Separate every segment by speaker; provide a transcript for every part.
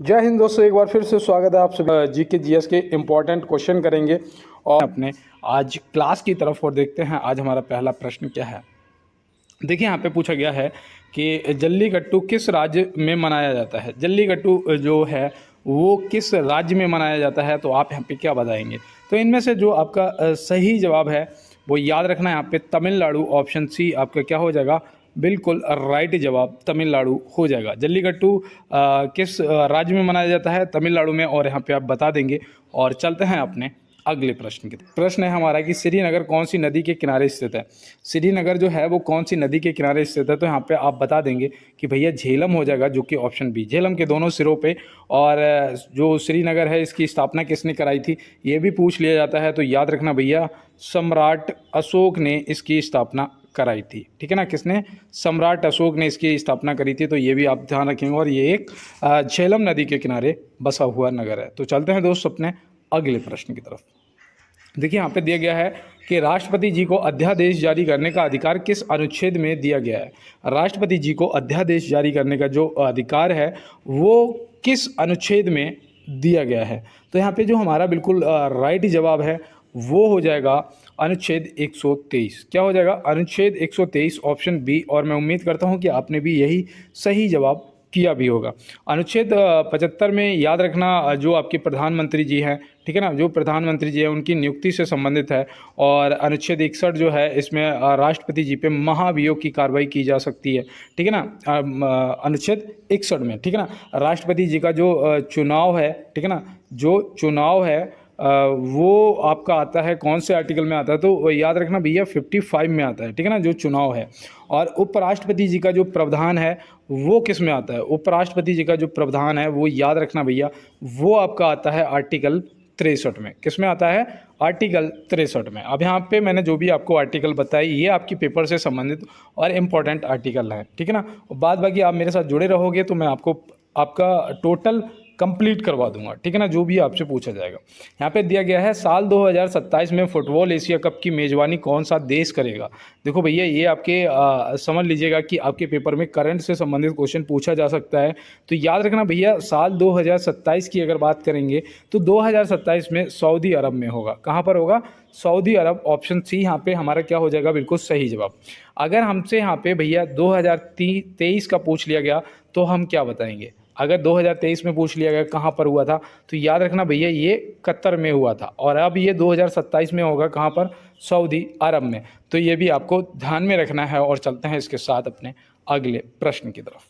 Speaker 1: जय हिंद दोस्तों, एक बार फिर से स्वागत है आप सभी। जीके जीएस के इम्पोर्टेंट क्वेश्चन करेंगे और अपने आज क्लास की तरफ और देखते हैं आज हमारा पहला प्रश्न क्या है। देखिए यहाँ पे पूछा गया है कि जल्लीकट्टू किस राज्य में मनाया जाता है। जल्लीकट्टू जो है वो किस राज्य में मनाया जाता है, तो आप यहाँ पे क्या बताएंगे। तो इनमें से जो आपका सही जवाब है वो याद रखना है यहाँ पे तमिलनाडु। ऑप्शन सी आपका क्या हो जाएगा, बिल्कुल राइट जवाब तमिलनाडु हो जाएगा। जल्लीकट्टू किस राज्य में मनाया जाता है, तमिलनाडु में, और यहाँ पे आप बता देंगे। और चलते हैं अपने अगले प्रश्न की। प्रश्न है हमारा कि श्रीनगर कौन सी नदी के किनारे स्थित है। श्रीनगर जो है वो कौन सी नदी के किनारे स्थित है, तो यहाँ पे आप बता देंगे कि भैया झेलम हो जाएगा, जो कि ऑप्शन बी, झेलम के दोनों सिरों पे। और जो श्रीनगर है इसकी स्थापना किसने कराई थी ये भी पूछ लिया जाता है, तो याद रखना भैया सम्राट अशोक ने इसकी स्थापना कराई थी। ठीक है ना, किसने, सम्राट अशोक ने इसकी स्थापना करी थी, तो ये भी आप ध्यान रखेंगे। और ये एक झेलम नदी के किनारे बसा हुआ नगर है। तो चलते हैं दोस्त अपने अगले प्रश्न की तरफ। देखिए यहाँ पे दिया गया है कि राष्ट्रपति जी को अध्यादेश जारी करने का अधिकार किस अनुच्छेद में दिया गया है। राष्ट्रपति जी को अध्यादेश जारी करने का जो अधिकार है वो किस अनुच्छेद में दिया गया है। तो यहाँ पे जो हमारा बिल्कुल राइट जवाब है वो हो जाएगा अनुच्छेद 123। क्या हो जाएगा, अनुच्छेद 123 ऑप्शन बी। और मैं उम्मीद करता हूँ कि आपने भी यही सही जवाब किया भी होगा। अनुच्छेद 75 में याद रखना जो आपके प्रधानमंत्री जी हैं, ठीक है ना, जो प्रधानमंत्री जी हैं उनकी नियुक्ति से संबंधित है। और अनुच्छेद 61 जो है इसमें राष्ट्रपति जी पे महाभियोग की कार्रवाई की जा सकती है। ठीक है ना, अनुच्छेद 61 में, ठीक है ना, राष्ट्रपति जी का जो चुनाव है, ठीक है ना, जो चुनाव है वो आपका आता है कौन से आर्टिकल में आता है, तो याद रखना भैया 55 में आता है। ठीक है ना, जो चुनाव है। और उपराष्ट्रपति जी का जो प्रावधान है वो किस में आता है, उपराष्ट्रपति जी का जो प्रावधान है वो याद रखना भैया वो आपका आता है आर्टिकल 63 में। किस में आता है, आर्टिकल 63 में। अब यहाँ पे मैंने जो भी आपको आर्टिकल बताई ये आपकी पेपर से संबंधित और इम्पोर्टेंट आर्टिकल हैं। ठीक है ना, बाद बाकी आप मेरे साथ जुड़े रहोगे तो मैं आपको आपका टोटल कंप्लीट करवा दूंगा। ठीक है ना, जो भी आपसे पूछा जाएगा। यहाँ पे दिया गया है साल 2027 में फुटबॉल एशिया कप की मेज़बानी कौन सा देश करेगा। देखो भैया ये आपके समझ लीजिएगा कि आपके पेपर में करंट से संबंधित क्वेश्चन पूछा जा सकता है। तो याद रखना भैया साल 2027 की अगर बात करेंगे तो 2027 में सऊदी अरब में होगा। कहाँ पर होगा, सऊदी अरब। ऑप्शन सी यहाँ पे हमारा क्या हो जाएगा, बिल्कुल सही जवाब। अगर हमसे यहाँ पे भैया 2023 का पूछ लिया गया तो हम क्या बताएंगे। अगर 2023 में पूछ लिया गया कहाँ पर हुआ था, तो याद रखना भैया ये कतर में हुआ था। और अब ये 2027 में होगा कहाँ पर, सऊदी अरब में। तो ये भी आपको ध्यान में रखना है। और चलते हैं इसके साथ अपने अगले प्रश्न की तरफ।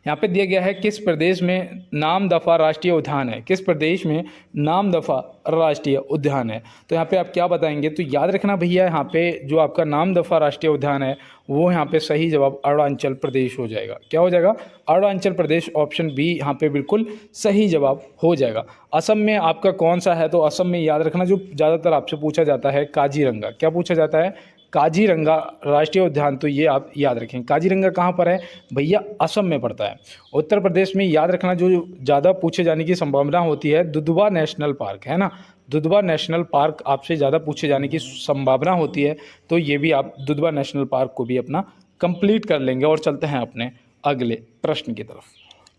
Speaker 1: यहाँ पे दिया गया है किस प्रदेश में नामदफा राष्ट्रीय उद्यान है। किस प्रदेश में नामदफा राष्ट्रीय उद्यान है, तो यहाँ पे आप क्या बताएंगे। तो याद रखना भैया यहाँ पे जो आपका नामदफा राष्ट्रीय उद्यान है वो यहाँ पे सही जवाब अरुणाचल प्रदेश हो जाएगा। क्या हो जाएगा, अरुणाचल प्रदेश। ऑप्शन बी यहाँ पे बिल्कुल सही जवाब हो जाएगा। असम में आपका कौन सा है, तो असम में याद रखना जो ज़्यादातर आपसे पूछा जाता है काजीरंगा। क्या पूछा जाता है, काजीरंगा राष्ट्रीय उद्यान। तो ये आप याद रखें, काजीरंगा कहाँ पर है भैया, असम में पड़ता है। उत्तर प्रदेश में याद रखना जो ज़्यादा पूछे जाने की संभावना होती है दुधवा नेशनल पार्क है ना, दुधवा नेशनल पार्क आपसे ज़्यादा पूछे जाने की संभावना होती है। तो ये भी आप दुधवा नेशनल पार्क को भी अपना कंप्लीट कर लेंगे। और चलते हैं अपने अगले प्रश्न की तरफ।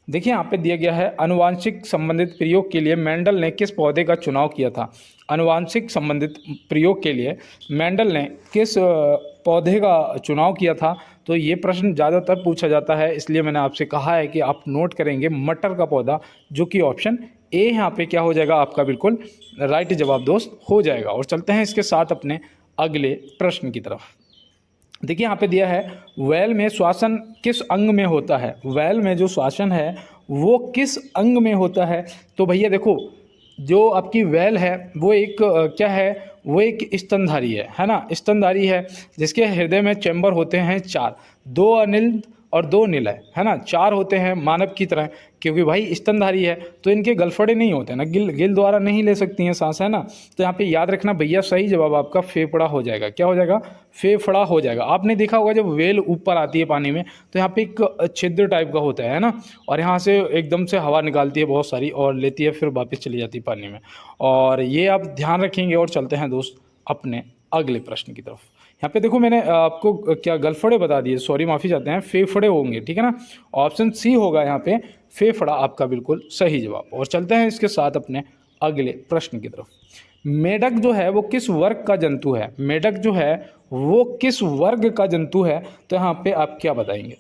Speaker 1: देखिए यहाँ पे दिया गया है अनुवांशिक संबंधित प्रयोग के लिए मेंडल ने किस पौधे का चुनाव किया था। अनुवांशिक संबंधित प्रयोग के लिए मेंडल ने किस पौधे का चुनाव किया था, तो ये प्रश्न ज़्यादातर पूछा जाता है, इसलिए मैंने आपसे कहा है कि आप नोट करेंगे मटर का पौधा, जो कि ऑप्शन ए यहाँ पे क्या हो जाएगा आपका बिल्कुल राइट जवाब दोस्त हो जाएगा। और चलते हैं इसके साथ अपने अगले प्रश्न की तरफ। देखिए यहाँ पे दिया है वैल में श्वासन किस अंग में होता है। वैल में जो श्वासन है वो किस अंग में होता है, तो भैया देखो जो आपकी वैल है वो एक क्या है, वो एक स्तनधारी है ना, स्तनधारी है जिसके हृदय में चैम्बर होते हैं 4, 2 अनिल और 2 निलय है ना, 4 होते हैं मानव की तरह। क्योंकि भाई स्तनधारी है तो इनके गलफड़े नहीं होते ना, गिल द्वारा नहीं ले सकती हैं सांस, है ना। तो यहाँ पे याद रखना भैया सही जवाब आपका फेफड़ा हो जाएगा। क्या हो जाएगा, फेफड़ा हो जाएगा। आपने देखा होगा जब वेल ऊपर आती है पानी में तो यहाँ पे एक छिद्र टाइप का होता है ना, और यहाँ से एकदम से हवा निकालती है बहुत सारी और लेती है, फिर वापस चली जाती है पानी में। और ये आप ध्यान रखेंगे। और चलते हैं दोस्त अपने अगले प्रश्न की तरफ। यहाँ पे देखो मैंने आपको क्या गलफड़े बता दिए, सॉरी माफ़ी चाहते हैं, फेफड़े होंगे, ठीक है ना। ऑप्शन सी होगा यहाँ पे फेफड़ा आपका बिल्कुल सही जवाब। और चलते हैं इसके साथ अपने अगले प्रश्न की तरफ। मेढक जो है वो किस वर्ग का जंतु है? मेढक जो है वो किस वर्ग का जंतु है? तो यहाँ पे आप क्या बताएंगे?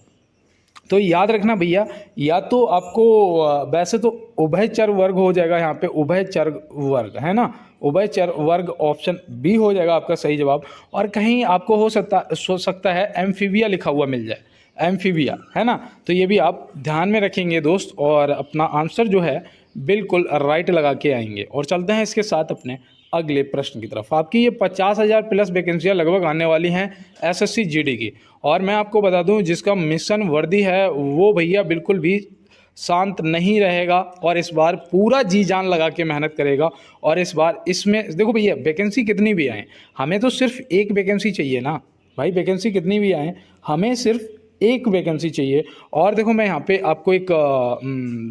Speaker 1: तो याद रखना भैया, या तो आपको वैसे तो उभयचर वर्ग हो जाएगा, यहाँ पे उभयचर वर्ग है ना, उभयचर वर्ग ऑप्शन बी हो जाएगा आपका सही जवाब। और कहीं आपको हो सकता है एम्फीबिया लिखा हुआ मिल जाए, एम्फीबिया है ना, तो ये भी आप ध्यान में रखेंगे दोस्त, और अपना आंसर जो है बिल्कुल राइट लगा के आएंगे। और चलते हैं इसके साथ अपने अगले प्रश्न की तरफ। आपकी ये 50,000 प्लस वैकेंसियाँ लगभग आने वाली हैं एसएससी जीडी की। और मैं आपको बता दूं जिसका मिशन वर्दी है वो भैया बिल्कुल भी शांत नहीं रहेगा और इस बार पूरा जी जान लगा के मेहनत करेगा। और इस बार इसमें देखो भैया, वैकेंसी कितनी भी आए हमें तो सिर्फ एक वैकेंसी चाहिए ना भाई, वैकेंसी कितनी भी आए हमें सिर्फ एक वैकेंसी चाहिए। और देखो मैं यहाँ पे आपको एक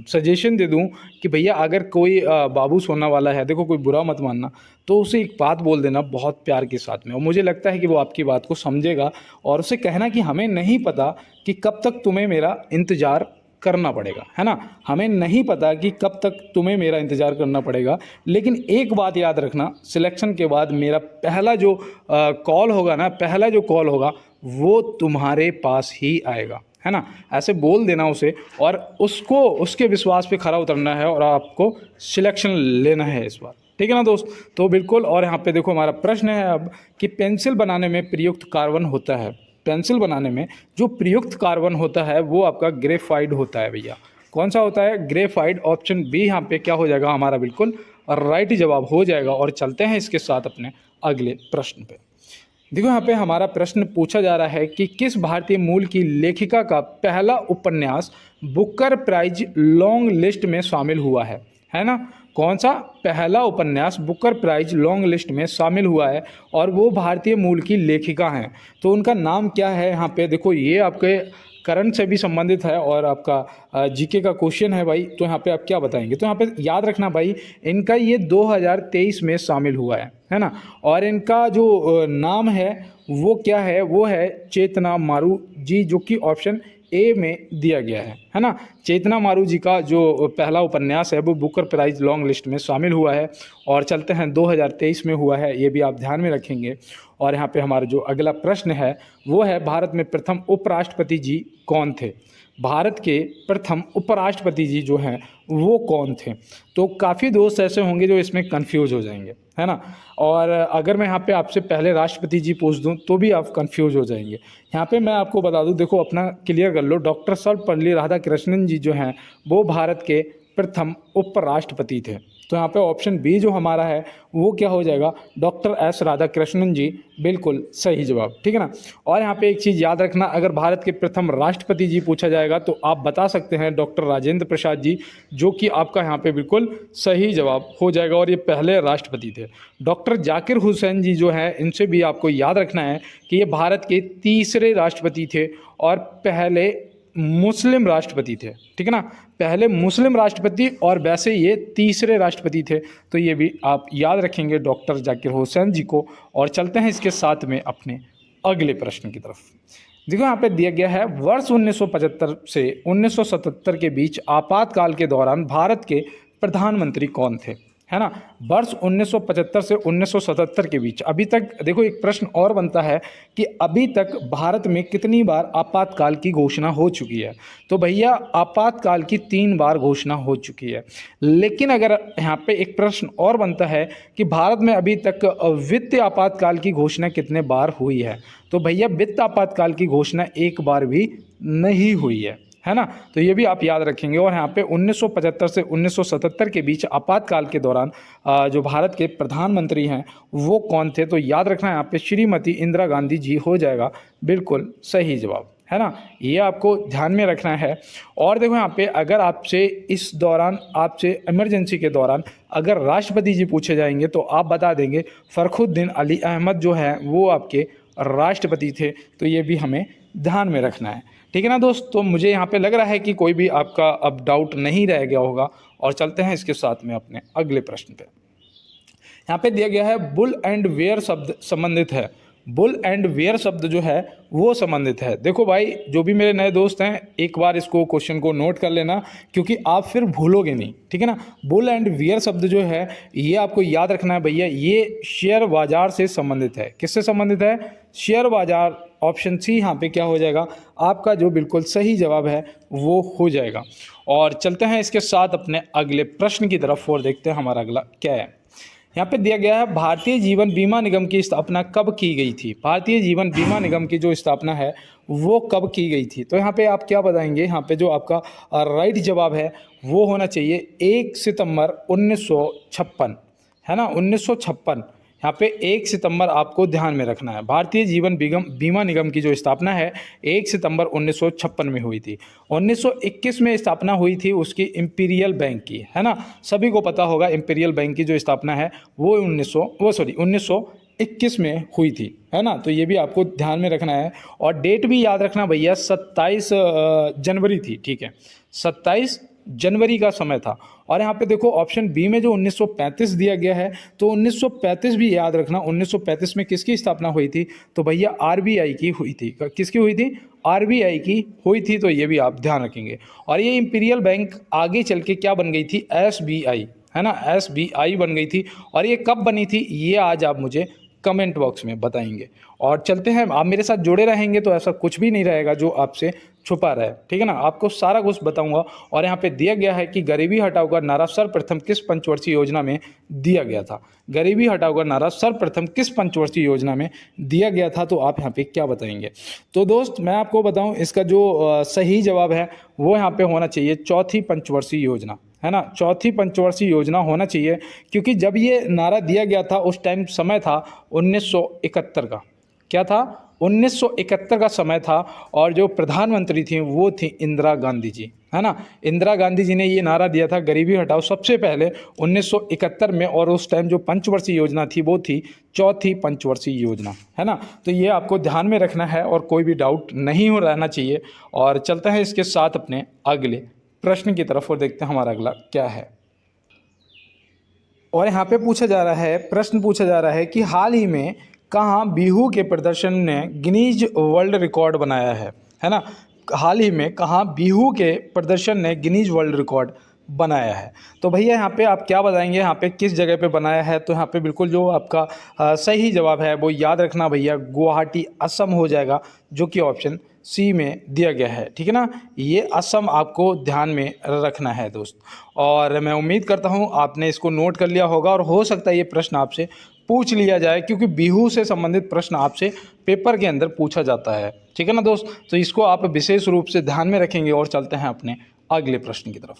Speaker 1: सजेशन दे दूँ कि भैया अगर कोई बाबू सोना वाला है, देखो कोई बुरा मत मानना, तो उसे एक बात बोल देना बहुत प्यार के साथ में, और मुझे लगता है कि वो आपकी बात को समझेगा। और उसे कहना कि हमें नहीं पता कि कब तक तुम्हें मेरा इंतज़ार करना पड़ेगा, है ना, हमें नहीं पता कि कब तक तुम्हें मेरा इंतज़ार करना पड़ेगा। लेकिन एक बात याद रखना, सिलेक्शन के बाद मेरा पहला जो कॉल होगा ना, पहला जो कॉल होगा वो तुम्हारे पास ही आएगा, है ना, ऐसे बोल देना उसे, और उसको उसके विश्वास पे खरा उतरना है और आपको सिलेक्शन लेना है इस बार, ठीक है ना दोस्त। तो बिल्कुल, और यहाँ पे देखो हमारा प्रश्न है अब कि पेंसिल बनाने में प्रयुक्त कार्बन होता है, पेंसिल बनाने में जो प्रयुक्त कार्बन होता है वो आपका ग्रेफाइट होता है भैया। कौन सा होता है? ग्रेफाइट। ऑप्शन बी यहाँ पे क्या हो जाएगा हमारा बिल्कुल राइट जवाब हो जाएगा। और चलते हैं इसके साथ अपने अगले प्रश्न पे। देखो यहाँ पे हमारा प्रश्न पूछा जा रहा है कि किस भारतीय मूल की लेखिका का पहला उपन्यास बुकर प्राइज लॉन्ग लिस्ट में शामिल हुआ है ना। कौन सा पहला उपन्यास बुकर प्राइज लॉन्ग लिस्ट में शामिल हुआ है और वो भारतीय मूल की लेखिका हैं, तो उनका नाम क्या है? यहाँ पे देखो ये आपके करंट से भी संबंधित है और आपका जीके का क्वेश्चन है भाई, तो यहाँ पे आप क्या बताएंगे? तो यहाँ पे याद रखना भाई, इनका ये 2023 में शामिल हुआ है ना। और इनका जो नाम है वो क्या है? वो है चेतना मारू जी, जो कि ऑप्शन ए में दिया गया है ना। चेतना मारू जी का जो पहला उपन्यास है वो बुकर प्राइज लॉन्ग लिस्ट में शामिल हुआ है। और चलते हैं 2023 में हुआ है, ये भी आप ध्यान में रखेंगे। और यहाँ पे हमारा जो अगला प्रश्न है वो है भारत में प्रथम उपराष्ट्रपति जी कौन थे? भारत के प्रथम उपराष्ट्रपति जी जो हैं वो कौन थे? तो काफ़ी दोस्त ऐसे होंगे जो इसमें कंफ्यूज हो जाएंगे, है ना। और अगर मैं यहाँ पे आपसे पहले राष्ट्रपति जी पूछ दूँ तो भी आप कंफ्यूज हो जाएंगे। यहाँ पे मैं आपको बता दूँ, देखो अपना क्लियर कर लो, डॉक्टर सर्वपल्ली राधाकृष्णन जी जो हैं वो भारत के प्रथम उपराष्ट्रपति थे। तो यहाँ पे ऑप्शन बी जो हमारा है वो क्या हो जाएगा? डॉक्टर एस राधाकृष्णन जी, बिल्कुल सही जवाब, ठीक है ना। और यहाँ पे एक चीज़ याद रखना, अगर भारत के प्रथम राष्ट्रपति जी पूछा जाएगा तो आप बता सकते हैं डॉक्टर राजेंद्र प्रसाद जी, जो कि आपका यहाँ पे बिल्कुल सही जवाब हो जाएगा और ये पहले राष्ट्रपति थे। डॉक्टर जाकिर हुसैन जी जो है, इनसे भी आपको याद रखना है कि ये भारत के तीसरे राष्ट्रपति थे और पहले मुस्लिम राष्ट्रपति थे, ठीक है ना, पहले मुस्लिम राष्ट्रपति और वैसे ये तीसरे राष्ट्रपति थे। तो ये भी आप याद रखेंगे डॉक्टर जाकिर हुसैन जी को। और चलते हैं इसके साथ में अपने अगले प्रश्न की तरफ। देखो यहाँ पे दिया गया है वर्ष 1975 से 1977 के बीच आपातकाल के दौरान भारत के प्रधानमंत्री कौन थे, है ना। वर्ष 1975 से 1977 के बीच, अभी तक देखो एक प्रश्न और बनता है कि अभी तक भारत में कितनी बार आपातकाल की घोषणा हो चुकी है? तो भैया आपातकाल की 3 बार घोषणा हो चुकी है। लेकिन अगर यहाँ पे एक प्रश्न और बनता है कि भारत में अभी तक वित्तीय आपातकाल की घोषणा कितने बार हुई है? तो भैया वित्त आपातकाल की घोषणा एक बार भी नहीं हुई है ना। तो ये भी आप याद रखेंगे। और यहाँ पे 1975 से 1977 के बीच आपातकाल के दौरान जो भारत के प्रधानमंत्री हैं वो कौन थे? तो याद रखना यहाँ पे श्रीमती इंदिरा गांधी जी हो जाएगा बिल्कुल सही जवाब, है ना, ये आपको ध्यान में रखना है। और देखो यहाँ पे अगर आपसे इस दौरान, आपसे इमरजेंसी के दौरान अगर राष्ट्रपति जी पूछे जाएंगे तो आप बता देंगे फखरुद्दीन अली अहमद जो है वो आपके राष्ट्रपति थे। तो ये भी हमें ध्यान में रखना है, ठीक है ना दोस्त। तो मुझे यहाँ पे लग रहा है कि कोई भी आपका अब डाउट नहीं रह गया होगा। और चलते हैं इसके साथ में अपने अगले प्रश्न पे। यहाँ पे दिया गया है बुल एंड वेयर शब्द संबंधित है। बुल एंड वेयर शब्द जो है वो संबंधित है। देखो भाई, जो भी मेरे नए दोस्त हैं एक बार इसको क्वेश्चन को नोट कर लेना, क्योंकि आप फिर भूलोगे नहीं, ठीक है ना। बुल एंड वेयर शब्द जो है ये आपको याद रखना है भैया, ये शेयर बाजार से संबंधित है। किससे संबंधित है? शेयर बाजार। ऑप्शन सी यहाँ पे क्या हो जाएगा आपका जो बिल्कुल सही जवाब है वो हो जाएगा। और चलते हैं इसके साथ अपने अगले प्रश्न की तरफ और देखते हैं हमारा अगला क्या है। यहाँ पे दिया गया है भारतीय जीवन बीमा निगम की स्थापना कब की गई थी। भारतीय जीवन बीमा निगम की जो स्थापना है वो कब की गई थी। तो यहाँ पे आप क्या बताएंगे, यहाँ पे जो आपका राइट जवाब है वो होना चाहिए 1 सितंबर 1956, है ना, 1956। यहाँ पे 1 सितंबर आपको ध्यान में रखना है। भारतीय जीवन बीमा निगम की जो स्थापना है 1 सितंबर 1956 में हुई थी। 1921 में स्थापना हुई थी उसकी इंपीरियल बैंक की, है ना। सभी को पता होगा इंपीरियल बैंक की जो स्थापना है वो 1921 में हुई थी, है ना। तो ये भी आपको ध्यान में रखना है और डेट भी याद रखना भैया, 27 जनवरी थी, ठीक है, 27 जनवरी का समय था। और यहाँ पे देखो ऑप्शन बी में जो 1935 दिया गया है, तो 1935 भी याद रखना। 1935 में किसकी स्थापना हुई थी? तो भैया आरबीआई की हुई थी। किसकी हुई थी? आरबीआई की हुई थी, तो ये भी आप ध्यान रखेंगे। और ये इंपीरियल बैंक आगे चल के क्या बन गई थी? एसबीआई, है ना, एसबीआई बन गई थी। और ये कब बनी थी ये आज आप मुझे कमेंट बॉक्स में बताएंगे। और चलते हैं, आप मेरे साथ जुड़े रहेंगे तो ऐसा कुछ भी नहीं रहेगा जो आपसे छुपा रहे, ठीक है ना, आपको सारा कुछ बताऊंगा। और यहाँ पे दिया गया है कि गरीबी हटाओ का नारा सर्वप्रथम किस पंचवर्षीय योजना में दिया गया था। गरीबी हटाओ का नारा सर्वप्रथम किस पंचवर्षीय योजना में दिया गया था, तो आप यहाँ पे क्या बताएंगे। तो दोस्त मैं आपको बताऊं, इसका जो सही जवाब है वो यहाँ पे होना चाहिए चौथी पंचवर्षीय योजना, है ना, चौथी पंचवर्षीय योजना होना चाहिए। क्योंकि जब ये नारा दिया गया था उस टाइम समय था 1971 का। क्या था? 1971 का समय था। और जो प्रधानमंत्री थी वो थी इंदिरा गांधी जी, है ना। इंदिरा गांधी जी ने ये नारा दिया था गरीबी हटाओ सबसे पहले 1971 में। और उस टाइम जो पंचवर्षीय योजना थी वो थी चौथी पंचवर्षीय योजना, है ना। तो ये आपको ध्यान में रखना है और कोई भी डाउट नहीं हो रहना चाहिए। और चलते हैं इसके साथ अपने अगले प्रश्न की तरफ और देखते हैं हमारा अगला क्या है। और यहाँ पे प्रश्न पूछा जा रहा है कि हाल ही में कहाँ बिहू के प्रदर्शन ने गिनीज वर्ल्ड रिकॉर्ड बनाया है ना। हाल ही में कहाँ बिहू के प्रदर्शन ने गिनीज वर्ल्ड रिकॉर्ड बनाया है। तो भैया यहाँ पे आप क्या बताएंगे, यहाँ पे किस जगह पे बनाया है। तो यहाँ पे बिल्कुल जो आपका सही जवाब है वो याद रखना भैया, गुवाहाटी असम हो जाएगा, जो कि ऑप्शन सी में दिया गया है, ठीक है ना। ये असम आपको ध्यान में रखना है दोस्त। और मैं उम्मीद करता हूँ आपने इसको नोट कर लिया होगा और हो सकता है ये प्रश्न आपसे पूछ लिया जाए, क्योंकि बिहू से संबंधित प्रश्न आपसे पेपर के अंदर पूछा जाता है, ठीक है ना दोस्त। तो इसको आप विशेष रूप से ध्यान में रखेंगे। और चलते हैं अपने अगले प्रश्न की तरफ।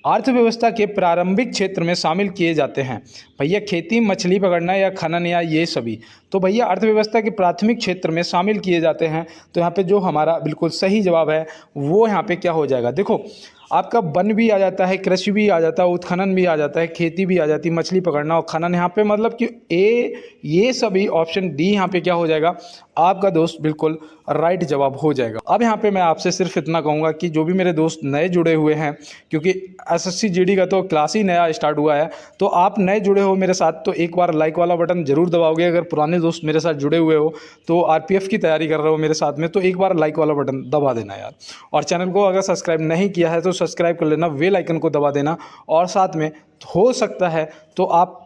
Speaker 1: अर्थव्यवस्था के प्रारंभिक क्षेत्र में शामिल किए जाते हैं भैया खेती, मछली पकड़ना या खनन या ये सभी। तो भैया अर्थव्यवस्था के प्राथमिक क्षेत्र में शामिल किए जाते हैं। तो यहाँ पे जो हमारा बिल्कुल सही जवाब है वो यहाँ पे क्या हो जाएगा, देखो आपका वन भी आ जाता है, कृषि भी आ जाता है, उत्खनन भी आ जाता है, खेती भी आ जाती है, मछली पकड़ना और खनन। यहाँ पे मतलब कि ये सभी ऑप्शन डी यहाँ पे क्या हो जाएगा आपका दोस्त बिल्कुल राइट जवाब हो जाएगा। अब यहाँ पे मैं आपसे सिर्फ इतना कहूँगा कि जो भी मेरे दोस्त नए जुड़े हुए हैं, क्योंकि एसएससी जीडी का तो क्लास ही नया स्टार्ट हुआ है, तो आप नए जुड़े हो मेरे साथ तो एक बार लाइक वाला बटन जरूर दबाओगे। अगर पुराने दोस्त मेरे साथ जुड़े हुए हो तो आरपीएफ की तैयारी कर रहे हो मेरे साथ में, तो एक बार लाइक वाला बटन दबा देना यार। और चैनल को अगर सब्सक्राइब नहीं किया है तो सब्सक्राइब कर लेना, बेल आइकन को दबा देना। और साथ में हो सकता है तो आप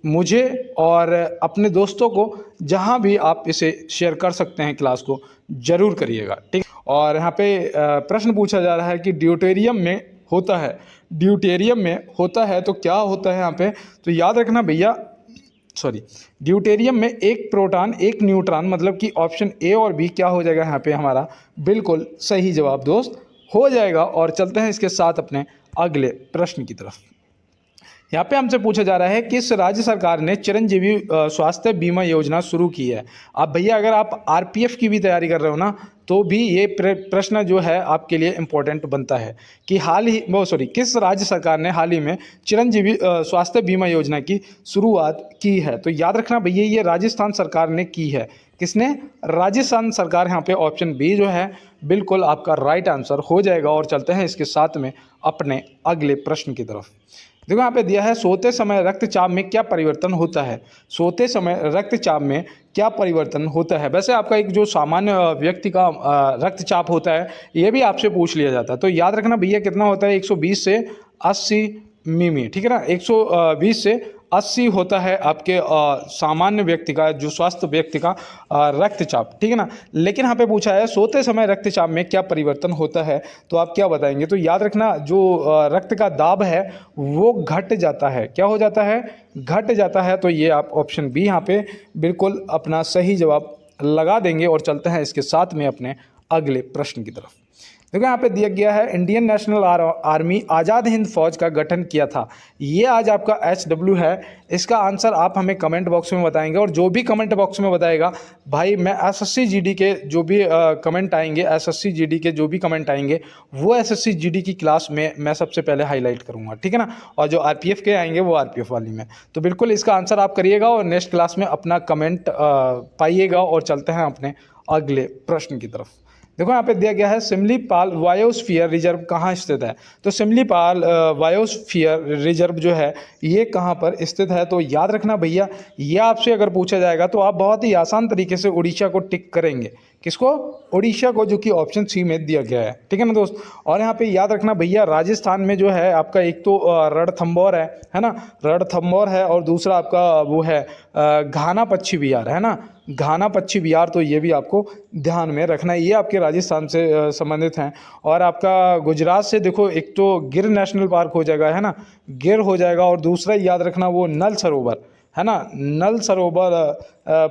Speaker 1: मुझे और अपने दोस्तों को जहां भी आप इसे शेयर कर सकते हैं क्लास को, जरूर करिएगा, ठीक। और यहाँ पे प्रश्न पूछा जा रहा है कि ड्यूटेरियम में होता है तो क्या होता है यहाँ पे। तो याद रखना भैया, ड्यूटेरियम में एक प्रोटॉन एक न्यूट्रॉन, मतलब कि ऑप्शन ए और बी क्या हो जाएगा यहाँ पे हमारा बिल्कुल सही जवाब दोस्त हो जाएगा। और चलते हैं इसके साथ अपने अगले प्रश्न की तरफ। यहाँ पे हमसे पूछा जा रहा है किस राज्य सरकार ने चिरंजीवी स्वास्थ्य बीमा योजना शुरू की है। अब भैया अगर आप आरपीएफ की भी तैयारी कर रहे हो ना, तो भी ये प्रश्न जो है आपके लिए इम्पोर्टेंट बनता है कि किस राज्य सरकार ने हाल ही में चिरंजीवी स्वास्थ्य बीमा योजना की शुरुआत की है। तो याद रखना भैया ये राजस्थान सरकार ने की है। किसने? राजस्थान सरकार। यहाँ पे ऑप्शन बी जो है बिल्कुल आपका राइट आंसर हो जाएगा। और चलते हैं इसके साथ में अपने अगले प्रश्न की तरफ। देखो यहाँ पे दिया है सोते समय रक्तचाप में क्या परिवर्तन होता है। सोते समय रक्तचाप में क्या परिवर्तन होता है। वैसे आपका एक जो सामान्य व्यक्ति का रक्तचाप होता है ये भी आपसे पूछ लिया जाता है, तो याद रखना भैया कितना होता है 120 से 80 मिमी, ठीक है ना। 120 से 80 होता है आपके सामान्य व्यक्ति का, जो स्वस्थ व्यक्ति का रक्तचाप, ठीक है ना। लेकिन यहाँ पे पूछा है सोते समय रक्तचाप में क्या परिवर्तन होता है, तो आप क्या बताएंगे। तो याद रखना जो रक्त का दाब है वो घट जाता है। क्या हो जाता है, घट जाता है। तो ये आप ऑप्शन बी यहाँ पे बिल्कुल अपना सही जवाब लगा देंगे। और चलते हैं इसके साथ में अपने अगले प्रश्न की तरफ। देखो यहाँ पे दिया गया है Indian national army Azad Hind फौज का गठन किया था। ये आज आपका HW है। इसका आंसर आप हमें कमेंट बॉक्स में बताएंगे, और जो भी कमेंट बॉक्स में बताएगा भाई मैं SSC GD के जो भी कमेंट आएंगे, SSC GD के जो भी कमेंट आएंगे वो SSC GD की क्लास में मैं सबसे पहले हाईलाइट करूँगा, ठीक है ना। और जो RPF के आएंगे वो RPF वाली में। तो बिल्कुल इसका आंसर आप करिएगा और नेक्स्ट क्लास में अपना कमेंट पाइएगा। और चलते हैं अपने अगले प्रश्न की तरफ। देखो यहाँ पे दिया गया है सिमलीपाल बायोस्फीयर रिजर्व कहाँ स्थित है। तो सिमलीपाल बायोस्फीयर रिजर्व जो है ये कहाँ पर स्थित है। तो याद रखना भैया, ये आपसे अगर पूछा जाएगा तो आप बहुत ही आसान तरीके से उड़ीसा को टिक करेंगे। किसको, उड़ीसा को, जो कि ऑप्शन सी में दिया गया है, ठीक है ना दोस्त। और यहाँ पे याद रखना भैया राजस्थान में जो है आपका एक तो रणथंभौर है ना, रणथंभौर है, और दूसरा आपका वो है घाना पक्षी विहार है ना, घाना पक्षी विहार। तो ये भी आपको ध्यान में रखना है, ये आपके राजस्थान से संबंधित हैं। और आपका गुजरात से देखो एक तो गिर नेशनल पार्क हो जाएगा है ना, गिर हो जाएगा, और दूसरा याद रखना वो नल सरोवर है ना, नल सरोवर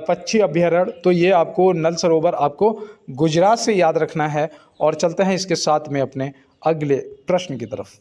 Speaker 1: पक्षी अभ्यारण्य। तो ये आपको नल सरोवर आपको गुजरात से याद रखना है। और चलते हैं इसके साथ में अपने अगले प्रश्न की तरफ।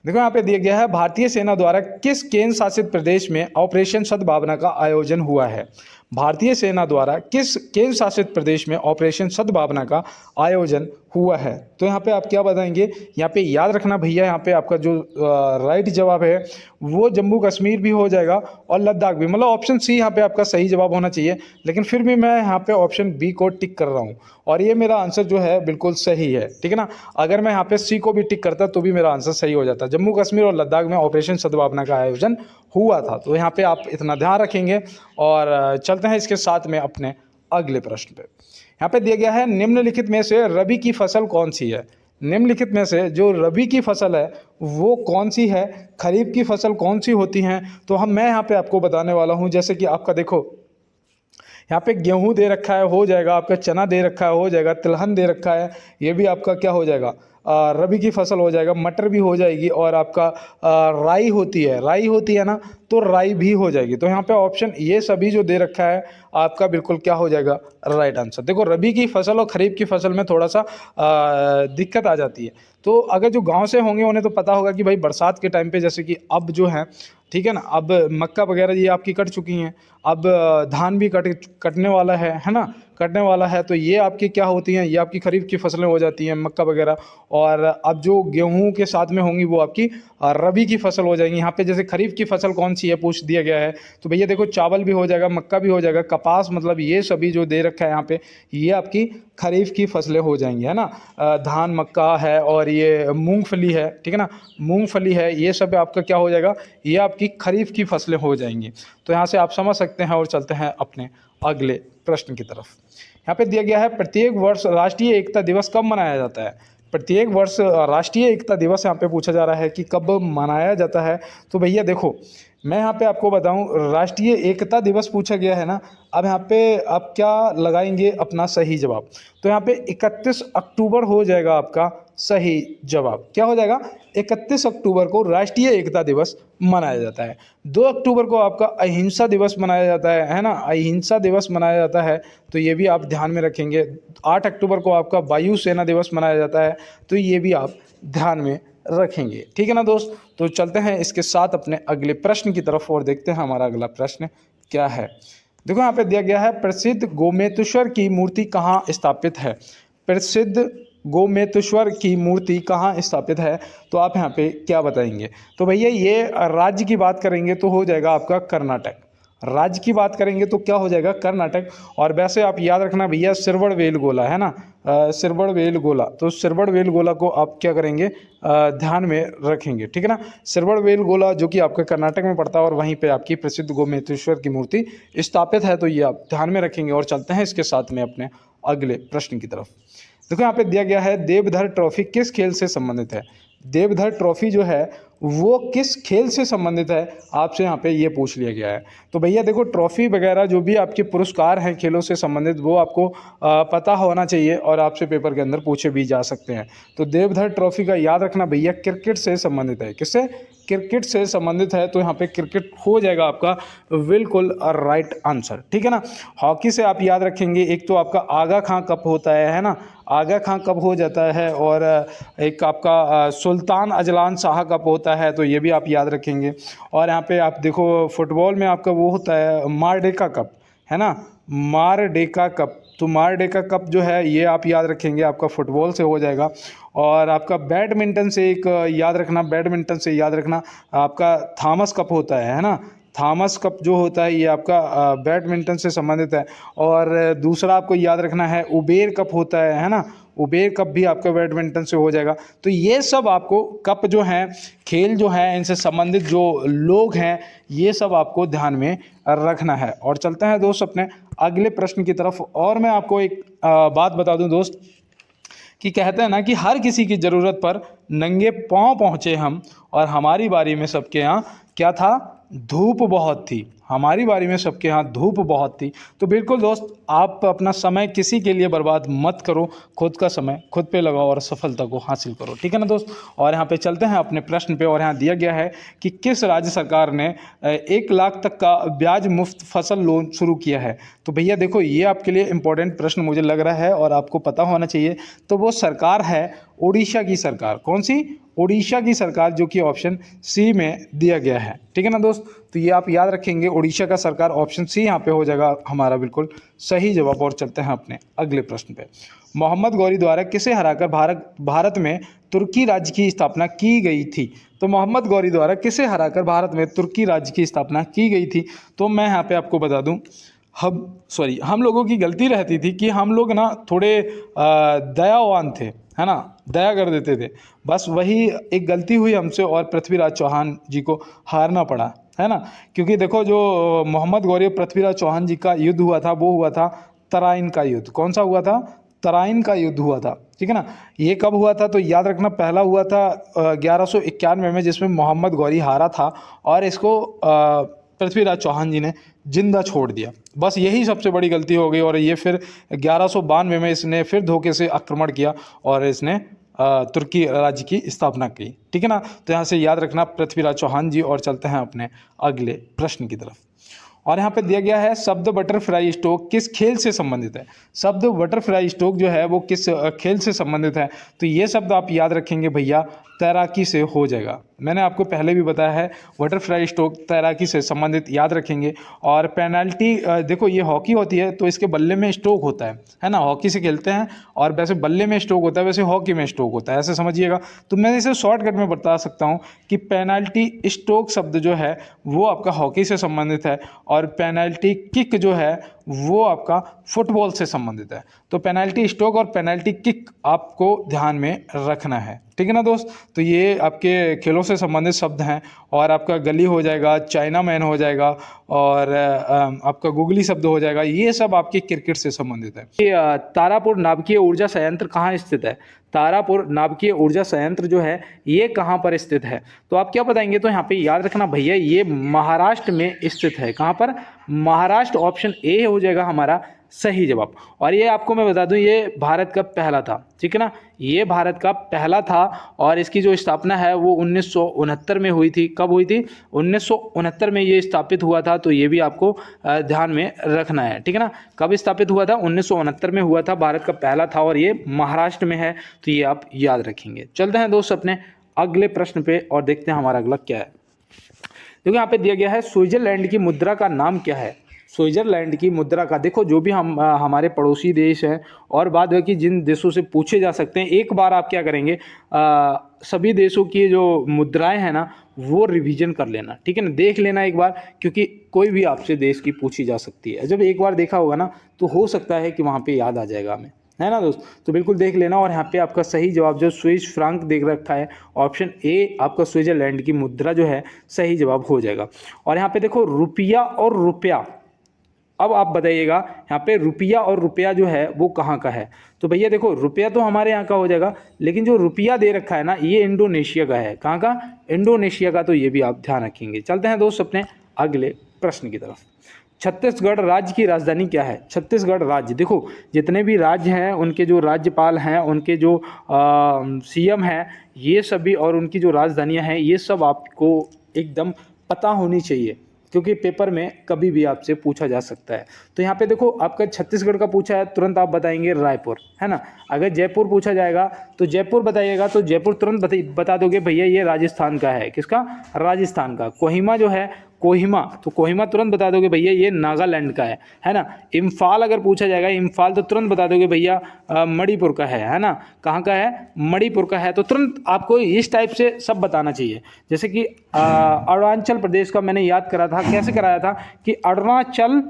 Speaker 1: देखो यहाँ पे दिया गया है भारतीय सेना द्वारा किस केंद्र शासित प्रदेश में ऑपरेशन सद्भावना का आयोजन हुआ है। भारतीय सेना द्वारा किस केंद्र शासित प्रदेश में ऑपरेशन सद्भावना का आयोजन हुआ है। तो यहाँ पे आप क्या बताएंगे। यहाँ पे याद रखना भैया, यहाँ पे आपका जो राइट जवाब है वो जम्मू कश्मीर भी हो जाएगा और लद्दाख भी, मतलब ऑप्शन सी यहाँ पे आपका सही जवाब होना चाहिए। लेकिन फिर भी मैं यहाँ पे ऑप्शन बी को टिक कर रहा हूँ, और ये मेरा आंसर जो है बिल्कुल सही है, ठीक है ना। अगर मैं यहाँ पे सी को भी टिक करता तो भी मेरा आंसर सही हो जाता। जम्मू कश्मीर और लद्दाख में ऑपरेशन सद्भावना का आयोजन हुआ था। तो यहाँ पे आप इतना ध्यान रखेंगे। और चलते हैं इसके साथ में अपने अगले प्रश्न पे। यहाँ पे दिया गया है निम्नलिखित में से रबी की फसल कौन सी है। निम्नलिखित में से जो रबी की फसल है वो कौन सी है, खरीफ की फसल कौन सी होती हैं। तो मैं यहाँ पे आपको बताने वाला हूँ। जैसे कि आपका देखो यहाँ पे गेहूं दे रखा है, हो जाएगा आपका, चना दे रखा है, हो जाएगा, तिलहन दे रखा है, ये भी आपका क्या हो जाएगा, रबी की फसल हो जाएगा, मटर भी हो जाएगी, और आपका राई होती है ना, तो राई भी हो जाएगी। तो यहाँ पे ऑप्शन ये सभी जो दे रखा है आपका बिल्कुल क्या हो जाएगा, राइट आंसर। देखो रबी की फसल और खरीफ की फसल में थोड़ा सा दिक्कत आ जाती है। तो अगर जो गांव से होंगे उन्हें तो पता होगा कि भाई बरसात के टाइम पे, जैसे कि अब जो है, ठीक है ना, अब मक्का वगैरह ये आपकी कट चुकी हैं, अब धान भी कटने वाला है ना, कटने वाला है। तो ये आपकी क्या होती हैं, ये आपकी खरीफ की फसलें हो जाती हैं, मक्का वगैरह। और अब जो गेहूं के साथ में होंगी वो आपकी रबी की फसल हो जाएंगी। यहाँ पे जैसे खरीफ की फसल कौन सी है पूछ दिया गया है, तो भैया देखो चावल भी हो जाएगा, मक्का भी हो जाएगा, कपास, मतलब ये सभी जो दे रखा है यहाँ पे ये आपकी खरीफ की फसलें हो जाएंगी, है ना। धान, मक्का है, और ये मूंगफली है, ठीक है ना, मूंगफली है, ये सब आपका क्या हो जाएगा, ये आपकी खरीफ की फसलें हो जाएंगी। तो यहाँ से आप समझ सकते हैं। और चलते हैं अपने अगले प्रश्न की तरफ। यहाँ पे दिया गया है प्रत्येक वर्ष राष्ट्रीय एकता दिवस कब मनाया जाता है। प्रत्येक वर्ष राष्ट्रीय एकता दिवस यहाँ पे पूछा जा रहा है कि कब मनाया जाता है। तो भैया देखो मैं यहाँ पे आपको बताऊँ, राष्ट्रीय एकता दिवस पूछा गया है ना। अब यहाँ पे आप क्या लगाएंगे अपना सही जवाब। तो यहाँ पे 31 अक्टूबर हो जाएगा आपका सही जवाब। क्या हो जाएगा, 31 अक्टूबर को राष्ट्रीय एकता दिवस मनाया जाता है। 2 अक्टूबर को आपका अहिंसा दिवस मनाया जाता है ना, अहिंसा दिवस मनाया जाता है। तो ये भी आप ध्यान में रखेंगे। 8 अक्टूबर को आपका वायु सेना दिवस मनाया जाता है। तो ये भी आप ध्यान में रखेंगे, ठीक है ना दोस्त। तो चलते हैं इसके साथ अपने अगले प्रश्न की तरफ और देखते हैं हमारा अगला प्रश्न क्या है। देखो यहाँ पे दिया गया है प्रसिद्ध गोमेतेश्वर की मूर्ति कहाँ स्थापित है। प्रसिद्ध गोमेतेश्वर की मूर्ति कहाँ स्थापित है। तो आप यहाँ पे क्या बताएंगे। तो भैया ये राज्य की बात करेंगे तो हो जाएगा आपका कर्नाटक। राज्य की बात करेंगे तो क्या हो जाएगा, कर्नाटक। और वैसे आप याद रखना भैया सिरवड़वेलगोला है ना, सिरवड़वेलगोला, तो सिरवड़वेलगोला को आप क्या करेंगे, ध्यान में रखेंगे, ठीक है ना। सिरवड़वेलगोला जो कि आपका कर्नाटक में पड़ता है और वहीं पे आपकी प्रसिद्ध गोमतेश्वर की मूर्ति स्थापित है, तो ये आप ध्यान में रखेंगे। और चलते हैं इसके साथ में अपने अगले प्रश्न की तरफ। देखो यहाँ पे दिया गया है देवधर ट्रॉफी किस खेल से संबंधित है। देवधर ट्रॉफी जो है वो किस खेल से संबंधित है, आपसे यहाँ पे ये पूछ लिया गया है। तो भैया देखो ट्रॉफी वगैरह जो भी आपके पुरस्कार हैं खेलों से संबंधित वो आपको पता होना चाहिए और आपसे पेपर के अंदर पूछे भी जा सकते हैं। तो देवधर ट्रॉफी का याद रखना भैया क्रिकेट से संबंधित है। किससे, क्रिकेट से संबंधित है, तो यहाँ पे क्रिकेट हो जाएगा आपका बिल्कुल राइट आंसर, ठीक है ना। हॉकी से आप याद रखेंगे, एक तो आपका आगा खां कप होता है ना, आगा खां कप हो जाता है, और एक आपका सुल्तान अजलान शाह कप होता है, तो ये भी आप याद रखेंगे। और यहाँ पे आप देखो फुटबॉल में आपका वो होता है मारडेका कप, है ना, मारडेका कप। तो मारडेका कप जो है ये आप याद रखेंगे, आपका फुटबॉल से हो जाएगा। और आपका बैडमिंटन से एक याद रखना, बैडमिंटन से याद रखना आपका थॉमस कप होता है ना, थॉमस कप जो होता है ये आपका बैडमिंटन से संबंधित है। और दूसरा आपको याद रखना है उबेर कप होता है ना, उबेर कप भी आपका बैडमिंटन से हो जाएगा। तो ये सब आपको कप जो हैं, खेल जो हैं, इनसे संबंधित जो लोग हैं, ये सब आपको ध्यान में रखना है। और चलते हैं दोस्त अपने अगले प्रश्न की तरफ। और मैं आपको एक बात बता दूं दोस्त, कि कहते हैं ना कि हर किसी की ज़रूरत पर नंगे पाँव पहुँचे हम, और हमारी बारी में सबके यहाँ क्या था, धूप बहुत थी। हमारी बारी में सबके यहाँ धूप बहुत थी। तो बिल्कुल दोस्त आप अपना समय किसी के लिए बर्बाद मत करो, खुद का समय खुद पे लगाओ और सफलता को हासिल करो, ठीक है ना दोस्त। और यहाँ पे चलते हैं अपने प्रश्न पे। और यहाँ दिया गया है कि किस राज्य सरकार ने 1 लाख तक का ब्याज मुफ्त फसल लोन शुरू किया है। तो भैया देखो ये आपके लिए इंपॉर्टेंट प्रश्न मुझे लग रहा है और आपको पता होना चाहिए। तो वो सरकार है उड़ीसा की सरकार। कौन सी, उड़ीसा की सरकार, जो कि ऑप्शन सी में दिया गया है, ठीक है ना दोस्त। तो ये आप याद रखेंगे, उड़ीसा का सरकार, ऑप्शन सी यहाँ पे हो जाएगा हमारा बिल्कुल सही जवाब। और चलते हैं अपने अगले प्रश्न पे। मोहम्मद गौरी द्वारा किसे हराकर भारत में तुर्की राज्य की स्थापना की गई थी। तो मोहम्मद गौरी द्वारा किसे हराकर भारत में तुर्की राज्य की स्थापना की गई थी। तो मैं यहाँ पे आपको बता दूँ, हम लोगों की गलती रहती थी कि हम लोग ना थोड़े दयावान थे, है ना, दया कर देते थे। बस वही एक गलती हुई हमसे और पृथ्वीराज चौहान जी को हारना पड़ा, है ना। क्योंकि देखो जो मोहम्मद गौरी और पृथ्वीराज चौहान जी का युद्ध हुआ था वो हुआ था तराइन का युद्ध। कौन सा हुआ था, तराइन का युद्ध हुआ था, ठीक है ना। ये कब हुआ था, तो याद रखना पहला हुआ था 1191 में, जिसमें मोहम्मद गौरी हारा था और इसको पृथ्वीराज चौहान जी ने जिंदा छोड़ दिया। बस यही सबसे बड़ी गलती हो गई। और ये फिर 1192 में इसने फिर धोखे से आक्रमण किया और इसने तुर्की राज्य की स्थापना की, ठीक है ना। तो यहाँ से याद रखना पृथ्वीराज चौहान जी। और चलते हैं अपने अगले प्रश्न की तरफ। और यहाँ पे दिया गया है शब्द बटरफ्लाई स्ट्रोक किस खेल से संबंधित है। शब्द बटरफ्लाई स्ट्रोक जो है वो किस खेल से संबंधित है। तो ये शब्द आप याद रखेंगे भैया, तैराकी से हो जाएगा। मैंने आपको पहले भी बताया है बटरफ्लाई स्ट्रोक तैराकी से संबंधित याद रखेंगे। और पेनल्टी, देखो ये हॉकी होती है तो इसके बल्ले में स्ट्रोक होता है ना, हॉकी से खेलते हैं और वैसे बल्ले में स्ट्रोक होता है, वैसे हॉकी में स्ट्रोक होता है, ऐसे समझिएगा। तो मैं इसे शॉर्टकट में बता सकता हूँ कि पेनल्टी स्ट्रोक शब्द जो है वो आपका हॉकी से संबंधित है और पेनल्टी किक जो है वो आपका फुटबॉल से संबंधित है। तो पेनल्टी स्ट्रोक और पेनल्टी किक आपको ध्यान में रखना है, ठीक है ना दोस्त। तो ये आपके खेलों से संबंधित शब्द हैं। और आपका गली हो जाएगा, चाइना मैन हो जाएगा और आपका गुगली शब्द हो जाएगा, ये सब आपके क्रिकेट से संबंधित है। ये तारापुर नाभिकीय ऊर्जा संयंत्र कहाँ स्थित है। तारापुर नाभिकीय ऊर्जा संयंत्र जो है ये कहाँ पर स्थित है। तो आप क्या बताएंगे, तो यहाँ पे याद रखना भैया ये महाराष्ट्र में स्थित है। कहाँ पर, महाराष्ट्र। ऑप्शन ए हो जाएगा हमारा सही जवाब। और ये आपको मैं बता दूं ये भारत का पहला था, ठीक है ना, ये भारत का पहला था। और इसकी जो स्थापना है वो 1969 में हुई थी। कब हुई थी, 1969 में ये स्थापित हुआ था। तो ये भी आपको ध्यान में रखना है, ठीक है ना। कब स्थापित हुआ था, 1969 में हुआ था, भारत का पहला था और ये महाराष्ट्र में है। तो ये आप याद रखेंगे। चलते हैं दोस्त अपने अगले प्रश्न पे और देखते हैं हमारा अगला क्या है। देखो यहाँ पे दिया गया है स्विट्जरलैंड की मुद्रा का नाम क्या है। स्विट्जरलैंड की मुद्रा का, देखो जो भी हम हमारे पड़ोसी देश हैं और बाद बाकी जिन देशों से पूछे जा सकते हैं, एक बार आप क्या करेंगे सभी देशों की जो मुद्राएं हैं ना वो रिवीजन कर लेना, ठीक है ना, देख लेना एक बार, क्योंकि कोई भी आपसे देश की पूछी जा सकती है। जब एक बार देखा होगा ना तो हो सकता है कि वहाँ पे याद आ जाएगा हमें, है ना दोस्त। तो बिल्कुल देख लेना। और यहाँ पे आपका सही जवाब जो स्विस फ्रांक देख रखा है, ऑप्शन ए आपका स्विट्जरलैंड की मुद्रा जो है सही जवाब हो जाएगा। और यहाँ पे देखो रुपया और रुपया, अब आप बताइएगा यहाँ पे रुपया और रुपया जो है वो कहाँ का है। तो भैया देखो रुपया तो हमारे यहाँ का हो जाएगा, लेकिन जो रुपया दे रखा है ना ये इंडोनेशिया का है। कहाँ का? इंडोनेशिया का। तो ये भी आप ध्यान रखेंगे। चलते हैं दोस्त अपने अगले प्रश्न की तरफ। छत्तीसगढ़ राज्य की राजधानी क्या है? छत्तीसगढ़ राज्य, देखो जितने भी राज्य हैं उनके जो राज्यपाल हैं, उनके जो सीएम हैं, ये सभी और उनकी जो राजधानियां हैं ये सब आपको एकदम पता होनी चाहिए, क्योंकि पेपर में कभी भी आपसे पूछा जा सकता है। तो यहाँ पे देखो आपका छत्तीसगढ़ का पूछा है, तुरंत आप बताएंगे रायपुर, है ना। अगर जयपुर पूछा जाएगा तो जयपुर बताइएगा, तो जयपुर तुरंत बता दोगे भैया ये राजस्थान का है। किसका? राजस्थान का। कोहिमा जो है, कोहिमा, तो कोहिमा तुरंत बता दोगे भैया ये नागालैंड का है ना। इम्फाल अगर पूछा जाएगा, इम्फाल, तो तुरंत बता दोगे भैया मणिपुर का है ना। कहाँ का है? मणिपुर का है। तो तुरंत आपको इस टाइप से सब बताना चाहिए। जैसे कि अरुणाचल प्रदेश का मैंने याद करा था, कैसे कराया था कि अरुणाचल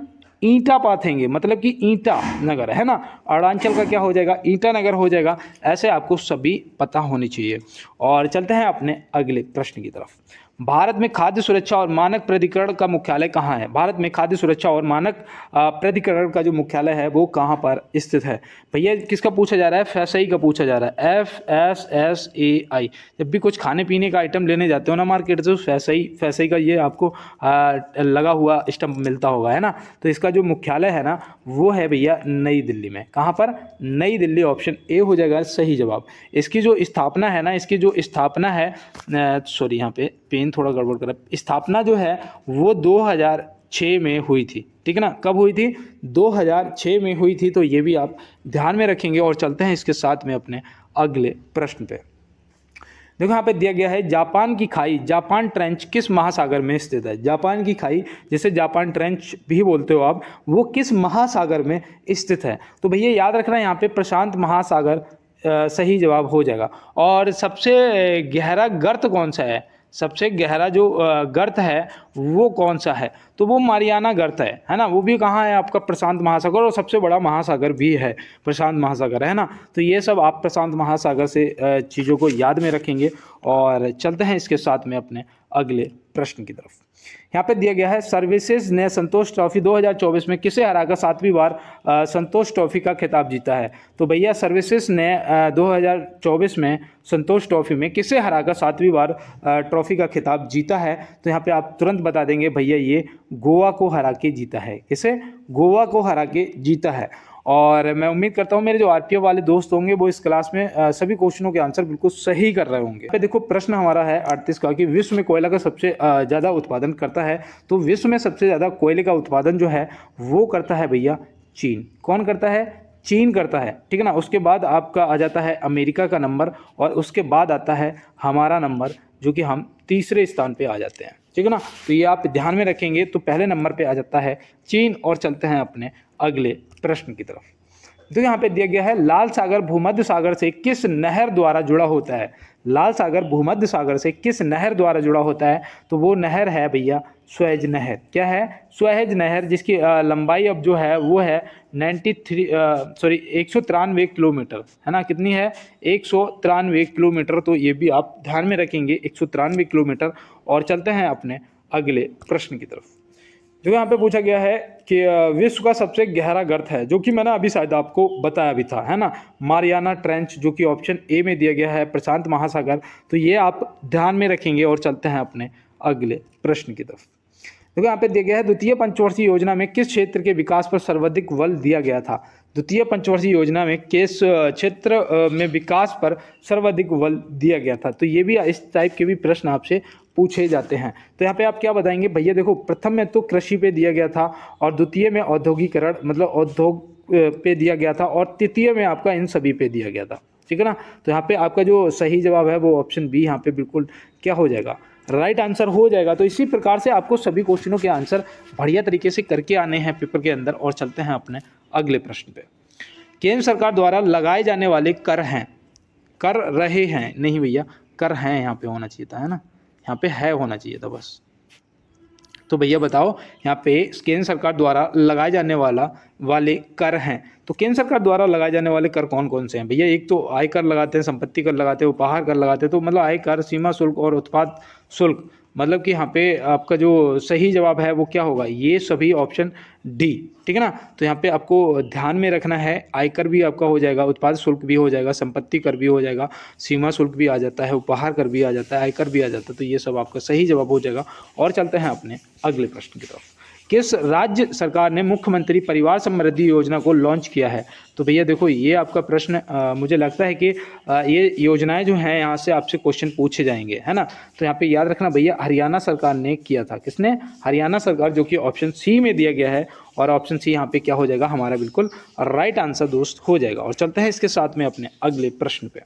Speaker 1: ईंटा पाथेंगे, मतलब कि ईंटा नगर, है ना। अरुणाचल का क्या हो जाएगा? ईंटा नगर हो जाएगा। ऐसे आपको सभी पता होनी चाहिए। और चलते हैं अपने अगले प्रश्न की तरफ। भारत में खाद्य सुरक्षा और मानक प्राधिकरण का मुख्यालय कहाँ है? भारत में खाद्य सुरक्षा और मानक प्राधिकरण का जो मुख्यालय है वो कहाँ पर स्थित है? भैया किसका पूछा जा रहा है? FSSAI का पूछा जा रहा है। FSSAI। जब भी कुछ खाने पीने का आइटम लेने जाते हो ना मार्केट से, FSSAI का ये आपको लगा हुआ स्टम्प मिलता होगा, है ना। तो इसका जो मुख्यालय है ना वो है भैया नई दिल्ली में। कहाँ पर? नई दिल्ली। ऑप्शन ए हो जाएगा सही जवाब। इसकी जो स्थापना है ना, इसकी जो स्थापना है, सॉरी यहाँ पे पेन थोड़ा गड़बड़ कर, स्थापना जो है वो 2006 में हुई थी, ठीक है ना। कब हुई थी? 2006 में हुई थी। तो ये भी आप ध्यान में रखेंगे। और चलते हैं इसके साथ में अपने अगले प्रश्न पे। देखो यहाँ पे दिया गया है जापान की खाई, जापान ट्रेंच किस महासागर में स्थित है? जापान की खाई, जिसे जापान ट्रेंच भी बोलते हो आप, वो किस महासागर में स्थित है? तो भैया याद रखना यहाँ पे प्रशांत महासागर सही जवाब हो जाएगा। और सबसे गहरा गर्त कौन सा है? सबसे गहरा जो गर्त है वो कौन सा है? तो वो मारियाना गर्त है ना। वो भी कहाँ है? आपका प्रशांत महासागर। और सबसे बड़ा महासागर भी है प्रशांत महासागर, है ना। तो ये सब आप प्रशांत महासागर से चीज़ों को याद में रखेंगे। और चलते हैं इसके साथ में अपने अगले प्रश्न की तरफ। यहाँ पे दिया गया है सर्विसेज ने संतोष ट्रॉफी 2024 में किसे हराकर 7वीं बार संतोष ट्रॉफी का खिताब जीता है? तो भैया सर्विसेज ने 2024 में संतोष ट्रॉफी में किसे हराकर 7वीं बार ट्रॉफी का खिताब जीता है? तो यहाँ पे आप तुरंत बता देंगे भैया ये गोवा को हरा के जीता है। किसे? गोवा को हरा के जीता है। और मैं उम्मीद करता हूँ मेरे जो आरपीएफ वाले दोस्त होंगे वो इस क्लास में सभी क्वेश्चनों के आंसर बिल्कुल सही कर रहे होंगे। देखो प्रश्न हमारा है 38 का कि विश्व में कोयला का सबसे ज़्यादा उत्पादन करता है। तो विश्व में सबसे ज़्यादा कोयले का उत्पादन जो है वो करता है भैया चीन। कौन करता है? चीन करता है, ठीक है ना। उसके बाद आपका आ जाता है अमेरिका का नंबर, और उसके बाद आता है हमारा नंबर, जो कि हम तीसरे स्थान पे आ जाते हैं, ठीक है ना। तो ये आप ध्यान में रखेंगे। तो पहले नंबर पे आ जाता है चीन। और चलते हैं अपने अगले प्रश्न की तरफ। तो यहाँ पे दिया गया है लाल सागर भूमध्य सागर से किस नहर द्वारा जुड़ा होता है? लाल सागर भूमध्य सागर से किस नहर द्वारा जुड़ा होता है? तो वो नहर है भैया स्वेज नहर। क्या है? स्वेज नहर, जिसकी लंबाई अब जो है वो है 193 किलोमीटर, है ना। कितनी है? 193 किलोमीटर। तो ये भी आप ध्यान में रखेंगे, 193 किलोमीटर। और चलते हैं अपने अगले प्रश्न की तरफ। जो यहाँ पे पूछा गया है कि विश्व का सबसे गहरा गर्त है, जो कि मैंने अभी शायद आपको बताया भी था, है ना, मारियाना ट्रेंच, जो कि ऑप्शन ए में दिया गया है, प्रशांत महासागर। तो ये आप ध्यान में रखेंगे। और चलते हैं अपने अगले प्रश्न की तरफ। देखो यहाँ पे दिया गया है द्वितीय पंचवर्षीय योजना में किस क्षेत्र के विकास पर सर्वाधिक बल दिया गया था? द्वितीय पंचवर्षीय योजना में किस क्षेत्र में विकास पर सर्वाधिक बल दिया गया था? तो ये भी इस टाइप के भी प्रश्न आपसे पूछे जाते हैं। तो यहाँ पे आप क्या बताएंगे? भैया देखो प्रथम में तो कृषि पे दिया गया था, और द्वितीय में औद्योगिकरण मतलब उद्योग पे दिया गया था, और तृतीय में आपका इन सभी पे दिया गया था, ठीक है ना। तो यहाँ पे आपका जो सही जवाब है वो ऑप्शन बी यहाँ पे बिल्कुल क्या हो जाएगा? राइट आंसर हो जाएगा। तो इसी प्रकार से आपको सभी क्वेश्चनों के आंसर बढ़िया तरीके से करके आने हैं पेपर के अंदर। और चलते हैं अपने अगले प्रश्न पे। केंद्र सरकार द्वारा लगाए जाने वाले कर हैं, कर रहे हैं नहीं भैया, कर हैं यहाँ पे होना चाहिए था, है ना, यहाँ पे है होना चाहिए था बस। तो भैया बताओ यहाँ पे केंद्र सरकार द्वारा लगाए जाने वाले कर हैं, तो केंद्र सरकार द्वारा लगाए जाने वाले कर कौन कौन से हैं भैया? एक तो आय कर लगाते हैं, संपत्ति कर लगाते हैं, उपहार कर लगाते हैं, तो मतलब आय कर, सीमा शुल्क और उत्पाद शुल्क, मतलब कि यहाँ पे आपका जो सही जवाब है वो क्या होगा? ये सभी ऑप्शन डी, ठीक है ना। तो यहाँ पे आपको ध्यान में रखना है, आयकर भी आपका हो जाएगा, उत्पाद शुल्क भी हो जाएगा, संपत्ति कर भी हो जाएगा, सीमा शुल्क भी आ जाता है, उपहार कर भी आ जाता है, आयकर भी आ जाता है, तो ये सब आपका सही जवाब हो जाएगा। और चलते हैं अपने अगले प्रश्न की तरफ। किस राज्य सरकार ने मुख्यमंत्री परिवार समृद्धि योजना को लॉन्च किया है? तो भैया देखो ये आपका प्रश्न मुझे लगता है कि ये योजनाएं जो हैं यहाँ से आपसे क्वेश्चन पूछे जाएंगे, है ना। तो यहाँ पे याद रखना भैया, हरियाणा सरकार ने किया था। किसने? हरियाणा सरकार, जो कि ऑप्शन सी में दिया गया है, और ऑप्शन सी यहाँ पे क्या हो जाएगा? हमारा बिल्कुल राइट आंसर दोस्त हो जाएगा। और चलते हैं इसके साथ में अपने अगले प्रश्न पे।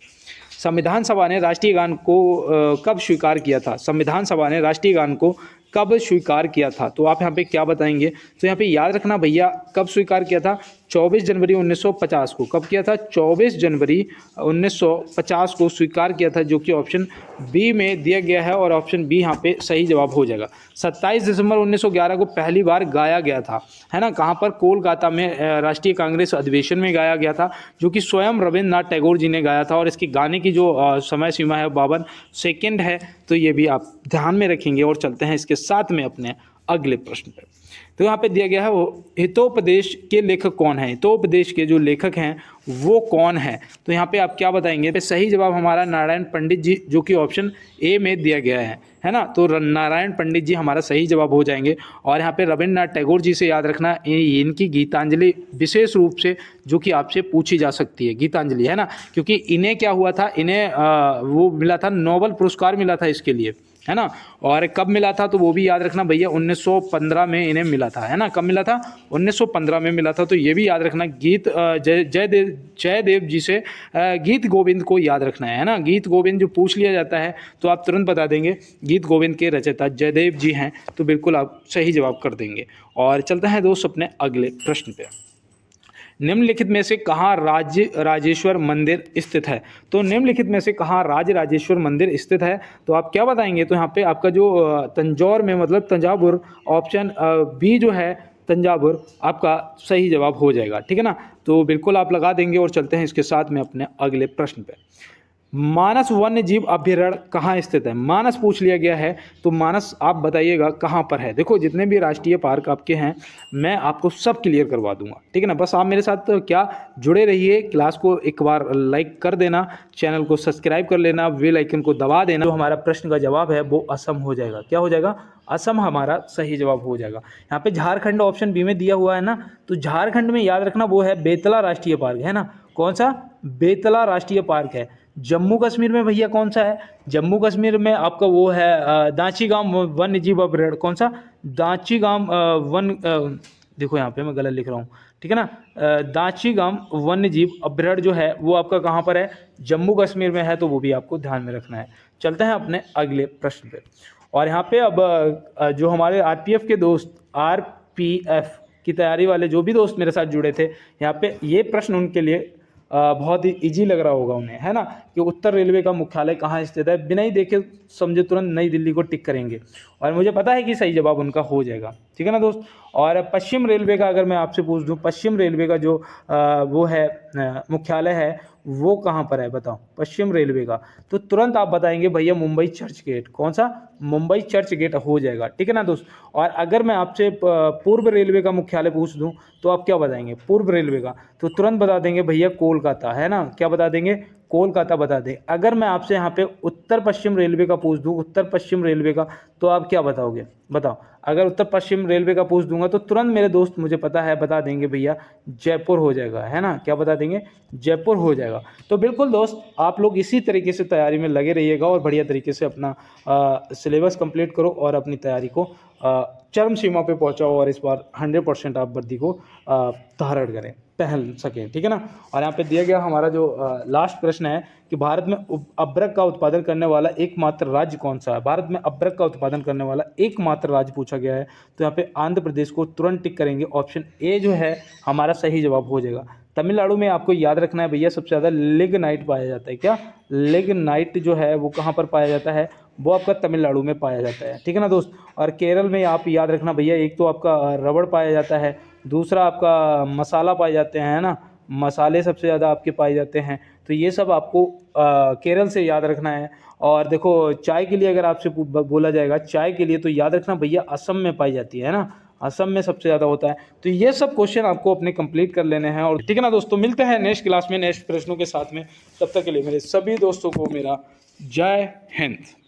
Speaker 1: संविधान सभा ने राष्ट्रीय गान को कब स्वीकार किया था? संविधान सभा ने राष्ट्रीय गान को कब स्वीकार किया था? तो आप यहाँ पे क्या बताएंगे? तो यहाँ पे याद रखना भैया, कब स्वीकार किया था? 24 जनवरी 1950 को। कब किया था? 24 जनवरी 1950 को स्वीकार किया था, जो कि ऑप्शन बी में दिया गया है, और ऑप्शन बी यहाँ पे सही जवाब हो जाएगा। 27 दिसंबर 1911 को पहली बार गाया गया था, है ना, कहाँ पर? कोलकाता में राष्ट्रीय कांग्रेस अधिवेशन में गाया गया था, जो कि स्वयं रविन्द्रनाथ टैगोर जी ने गाया था, और इसके गाने की जो समय सीमा है 52 सेकेंड है, तो ये भी आप ध्यान में रखेंगे। और चलते हैं इसके साथ में अपने अगले प्रश्न पर। तो यहाँ पे दिया गया है वो हितोपदेश के लेखक कौन है? हितोपदेश के जो लेखक हैं वो कौन है? तो यहाँ पे आप क्या बताएंगे? सही जवाब हमारा नारायण पंडित जी, जो कि ऑप्शन ए में दिया गया है ना। तो नारायण पंडित जी हमारा सही जवाब हो जाएंगे। और यहाँ पे रविन्द्रनाथ टैगोर जी से याद रखना, इनकी गीतांजलि विशेष रूप से जो कि आपसे पूछी जा सकती है, गीतांजलि, है ना, क्योंकि इन्हें क्या हुआ था, इन्हें वो मिला था, नोबेल पुरस्कार मिला था इसके लिए, है ना। और कब मिला था? तो वो भी याद रखना भैया, 1915 में इन्हें मिला था, है ना। कब मिला था? 1915 में मिला था। तो ये भी याद रखना। गीत जयदेव जी से गीत गोविंद को याद रखना है ना। गीत गोविंद जो पूछ लिया जाता है तो आप तुरंत बता देंगे गीत गोविंद के रचयिता जयदेव जी हैं, तो बिल्कुल आप सही जवाब कर देंगे। और चलते हैं दोस्त अपने अगले प्रश्न पे। निम्नलिखित में से कहाँ राजेश्वर मंदिर स्थित है? तो निम्नलिखित में से कहाँ राजेश्वर मंदिर स्थित है? तो आप क्या बताएंगे? तो यहाँ पे आपका जो तंजौर में, मतलब तंजावुर, ऑप्शन बी जो है तंजावुर, आपका सही जवाब हो जाएगा, ठीक है ना। तो बिल्कुल आप लगा देंगे। और चलते हैं इसके साथ में अपने अगले प्रश्न पे। मानस वन्य जीव अभ्यारण्य कहाँ स्थित है? मानस पूछ लिया गया है, तो मानस आप बताइएगा कहाँ पर है। देखो जितने भी राष्ट्रीय पार्क आपके हैं मैं आपको सब क्लियर करवा दूंगा, ठीक है ना। बस आप मेरे साथ क्या जुड़े रहिए, क्लास को एक बार लाइक कर देना, चैनल को सब्सक्राइब कर लेना, बेल आइकन को दबा देना। जो हमारा प्रश्न का जवाब है वो असम हो जाएगा। क्या हो जाएगा? असम हमारा सही जवाब हो जाएगा। यहाँ पे झारखंड ऑप्शन बी में दिया हुआ है ना, तो झारखंड में याद रखना वो है बेतला राष्ट्रीय पार्क, है ना। कौन सा? बेतला राष्ट्रीय पार्क है। जम्मू कश्मीर में भैया कौन सा है? जम्मू कश्मीर में आपका वो है दांचीगाम वन्य जीव अभ्यारण्य। कौन सा? दांचीगाम देखो यहाँ पे मैं गलत लिख रहा हूँ, ठीक है ना। दांचीगाम वन्य जीव अभ्यारण्य जो है वो आपका कहाँ पर है? जम्मू कश्मीर में है, तो वो भी आपको ध्यान में रखना है। चलते हैं अपने अगले प्रश्न पे। और यहाँ पे अब जो हमारे आरपीएफ के दोस्त, आरपीएफ की तैयारी वाले जो भी दोस्त मेरे साथ जुड़े थे, यहाँ पे ये प्रश्न उनके लिए बहुत ही इजी लग रहा होगा उन्हें, है ना, कि उत्तर रेलवे का मुख्यालय कहाँ स्थित है। बिना ही देखे समझे तुरंत नई दिल्ली को टिक करेंगे, और मुझे पता है कि सही जवाब उनका हो जाएगा, ठीक है ना दोस्त। और पश्चिम रेलवे का अगर मैं आपसे पूछ दूं, पश्चिम रेलवे का जो वो है मुख्यालय है वो कहाँ पर है? बताओ पश्चिम रेलवे का। तो तुरंत आप बताएंगे भैया मुंबई चर्च गेट। कौन सा? मुंबई चर्च गेट हो जाएगा, ठीक है ना दोस्त। और अगर मैं आपसे पूर्व रेलवे का मुख्यालय पूछ दूं तो आप क्या बताएंगे? पूर्व रेलवे का, तो तुरंत बता देंगे भैया कोलकाता, है ना। क्या बता देंगे? कोलकाता बता दें। अगर मैं आपसे यहाँ पे उत्तर पश्चिम रेलवे का पूछ दूँ, उत्तर पश्चिम रेलवे का, तो आप क्या बताओगे? बताओ। अगर उत्तर पश्चिम रेलवे का पूछ दूंगा तो तुरंत मेरे दोस्त, मुझे पता है, बता देंगे भैया जयपुर हो जाएगा, है ना। क्या बता देंगे? जयपुर हो जाएगा। तो बिल्कुल दोस्त आप लोग इसी तरीके से तैयारी में लगे रहिएगा और बढ़िया तरीके से अपना सिलेबस कंप्लीट करो और अपनी तैयारी को चरम सीमा पे पहुंचाओ, और इस बार 100% आप वर्दी को धारण करें, पहन सकें, ठीक है ना। और यहाँ पे दिया गया हमारा जो लास्ट प्रश्न है कि भारत में अब्रक का उत्पादन करने वाला एकमात्र राज्य कौन सा है? भारत में अब्रक का उत्पादन करने वाला एकमात्र राज्य पूछा गया है, तो यहाँ पे आंध्र प्रदेश को तुरंत टिक करेंगे। ऑप्शन ए जो है हमारा सही जवाब हो जाएगा। तमिलनाडु में आपको याद रखना है भैया सबसे ज़्यादा लिग्नाइट पाया जाता है। क्या लिग्नाइट जो है वो कहाँ पर पाया जाता है, वो आपका तमिलनाडु में पाया जाता है, ठीक है ना दोस्त। और केरल में आप याद रखना भैया, एक तो आपका रबड़ पाया जाता है, दूसरा आपका मसाला पाए जाते हैं, है ना, मसाले सबसे ज़्यादा आपके पाए जाते हैं। तो ये सब आपको केरल से याद रखना है। और देखो चाय के लिए अगर आपसे बोला जाएगा चाय के लिए, तो याद रखना भैया असम में पाई जाती है ना, असम में सबसे ज़्यादा होता है। तो ये सब क्वेश्चन आपको अपने कंप्लीट कर लेने हैं। और ठीक है ना दोस्तों, मिलते हैं नेक्स्ट क्लास में नेक्स्ट प्रश्नों के साथ में। तब तक के लिए मेरे सभी दोस्तों को मेरा जय हिंद।